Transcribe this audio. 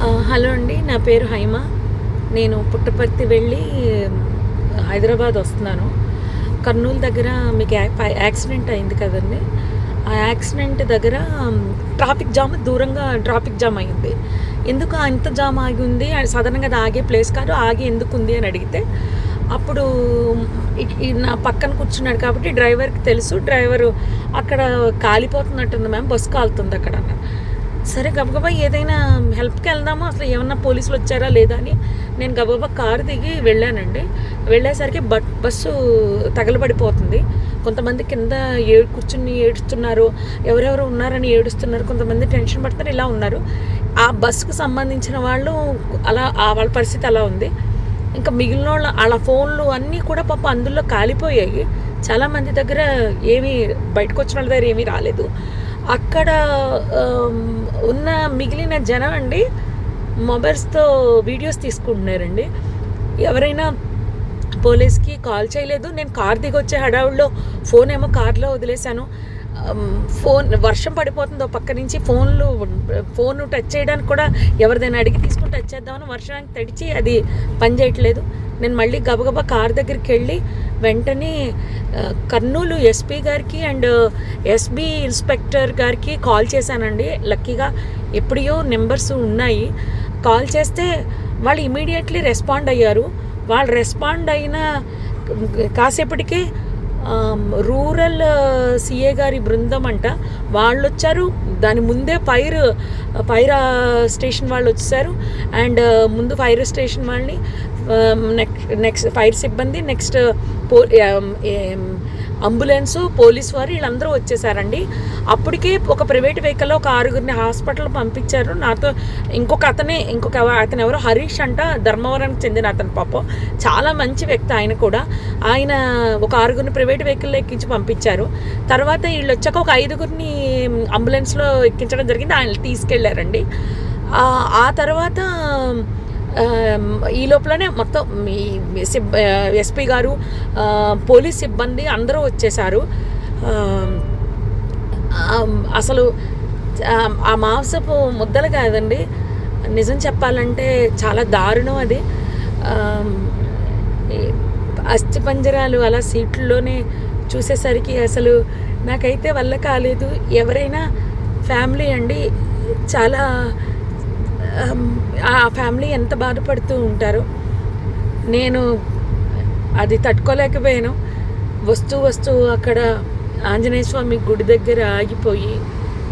Hello అండి, నా పేరు హైమ. నేను పుట్టపర్తి వెళ్ళి హైదరాబాద్ వస్తున్నాను. కర్నూలు దగ్గర మీకు యాక్సిడెంట్ అయింది కదండి. ఆ యాక్సిడెంట్ దగ్గర దూరంగా ట్రాఫిక్ జామ్ అయింది. ఎందుకు అంత జామ్ ఆగి ఉంది? సాధారణంగా అది ఆగే ప్లేస్ కాదు. ఆగి ఎందుకు ఉంది అని అడిగితే, అప్పుడు నా పక్కన కూర్చున్నాడు కాబట్టి డ్రైవర్కి తెలుసు. డ్రైవరు అక్కడ కాలిపోతున్నట్టుంది మ్యామ్, బస్సు కాలుతుంది అక్కడ అన్న. సరే గబగబా ఏదైనా హెల్ప్కి వెళ్దామో, అసలు ఏమన్నా పోలీసులు వచ్చారా లేదా అని నేను గబగబా కారు దిగి వెళ్ళానండి. వెళ్ళేసరికి బస్సు తగలబడిపోతుంది. కొంతమంది కింద కూర్చుని ఏడుస్తున్నారు, ఎవరెవరు ఉన్నారని ఏడుస్తున్నారు, కొంతమంది టెన్షన్ పడుతున్నారు, ఇలా ఉన్నారు. ఆ బస్సుకు సంబంధించిన వాళ్ళు అలా వాళ్ళ పరిస్థితి అలా ఉంది. ఇంకా మిగిలిన వాళ్ళ ఫోన్లు అన్నీ కూడా పాపం అందులో కాలిపోయాయి. చాలామంది దగ్గర ఏమీ బయటకు వచ్చిన వాళ్ళ దగ్గర ఏమీ రాలేదు. అక్కడ ఉన్న మిగిలిన జనం అండి మొబైల్స్తో వీడియోస్ తీసుకుంటున్నారండి. ఎవరైనా పోలీస్కి కాల్ చేయలేదు. నేను కార్ దిగి వచ్చే హడావుల్లో ఫోన్ ఏమో కార్లో వదిలేశాను. వర్షం పడిపోతుందో పక్క నుంచి ఫోన్ టచ్ చేయడానికి కూడా ఎవరిదైనా అడిగి తీసుకుని టచ్ చేద్దామని వర్షానికి తడిచి అది పని చేయట్లేదు. నేను మళ్ళీ గబగబా కార్ దగ్గరికి వెళ్ళి వెంటనే కర్నూలు ఎస్పీ గారికి అండ్ ఎస్బీ ఇన్స్పెక్టర్ గారికి కాల్ చేశానండి. లక్కీగా ఎప్పుడో నెంబర్స్ ఉన్నాయి. కాల్ చేస్తే వాళ్ళు ఇమీడియట్లీ రెస్పాండ్ అయ్యారు. వాళ్ళు రెస్పాండ్ అయిన కాసేపటికే రూరల్ సిఏ గారి బృందం అంట వాళ్ళు వచ్చారు. దాని ముందే ఫైర్ స్టేషన్ వాళ్ళు వచ్చేసారు. అండ్ ముందు ఫైర్ స్టేషన్ వాళ్ళని, నెక్స్ట్ ఫైర్ సిబ్బంది, నెక్స్ట్ అంబులెన్సు, పోలీసు వారు వీళ్ళందరూ వచ్చేసారండి. అప్పటికే ఒక ప్రైవేట్ వెహికల్లో ఒక 6గురిని హాస్పిటల్ పంపించారు. నాతో ఇంకొక అతను ఎవరో హరీష్ అంట, ధర్మవరానికి చెందిన అతను. పాపం చాలా మంచి వ్యక్తి ఆయన కూడా. ఆయన ఒక 6గురిని ప్రైవేట్ వెహికల్లో ఎక్కించి పంపించారు. తర్వాత వీళ్ళు వచ్చాక ఒక 5గురిని అంబులెన్స్లో ఎక్కించడం జరిగింది. ఆయన తీసుకెళ్లారండి. ఆ తర్వాత ఈ లోపలనే మొత్తం ఎస్పీ గారు, పోలీస్ సిబ్బంది అందరూ వచ్చేసారు. అసలు ఆ మాంసపు ముద్దలు కాదండి, నిజం చెప్పాలంటే చాలా దారుణం అది. అస్థిపంజరాలు అలా సీట్లలోనే చూసేసరికి అసలు నాకైతే వల్ల కాలేదు. ఎవరైనా ఫ్యామిలీ అండి, చాలా ఆ ఫ్యామిలీ ఎంత బాధపడుతూ ఉంటారో. నేను అది తట్టుకోలేకపోయాను. వస్తూ అక్కడ ఆంజనేయ స్వామి గుడి దగ్గర ఆగిపోయి